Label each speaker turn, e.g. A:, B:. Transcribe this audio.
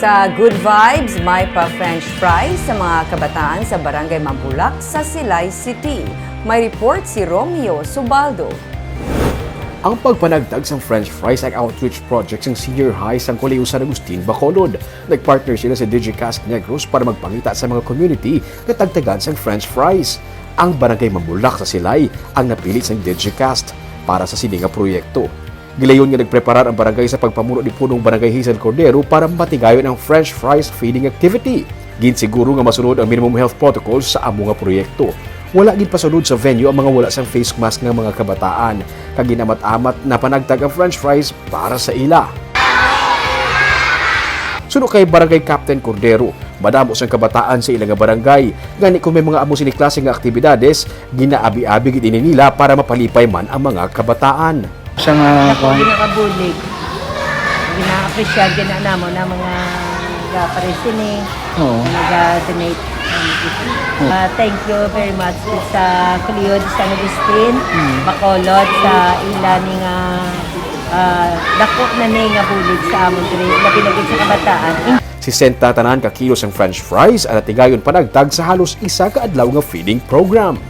A: Sa Good Vibes, may pa-French fries sa mga kabataan sa Barangay Mambulak sa Silay City. May report si Romeo Subaldo.
B: Ang pagpanagtag sa French fries ay outreach project ng Senior High sa Colegio San Agustin, Bacolod. Nagpartner sila sa Digicast Negros para magpangita sa mga community na tagtagan sa French fries. Ang Barangay Mambulak sa Silay ang napili sa Digicast para sa sininga proyekto. Gilayon nga nagpreparar ang barangay sa pagpamuno ni punong Barangay Hazel Cordero para matigayon ang French fries feeding activity. Ginsiguro nga masunod ang minimum health protocols sa amo nga proyekto. Wala gid pasunod sa venue ang mga wala sang face mask nga mga kabataan. Kaginamat-amat na panagtag ang French fries para sa ila. Suno kay Barangay Captain Cordero, madamo sang kabataan sa ilang barangay. Gani kung may mga amo sini klase nga aktibidades, ginaabi-abi gid ini nila para mapalipay man ang mga kabataan.
C: Sa nga
D: Ako ginakabulig. Gina-appreciate ginanamo na mga nag-paresini, nag-donate. Thank you very much sa Colegio San Agustin, Bacolod, sa ilani nga dako na nga bulig sa amon diri labinagid sa kabataan.
B: Si Senta tanan ka kilos ang French fries at tigayon panagtag sa halos isa ka adlaw nga feeding program.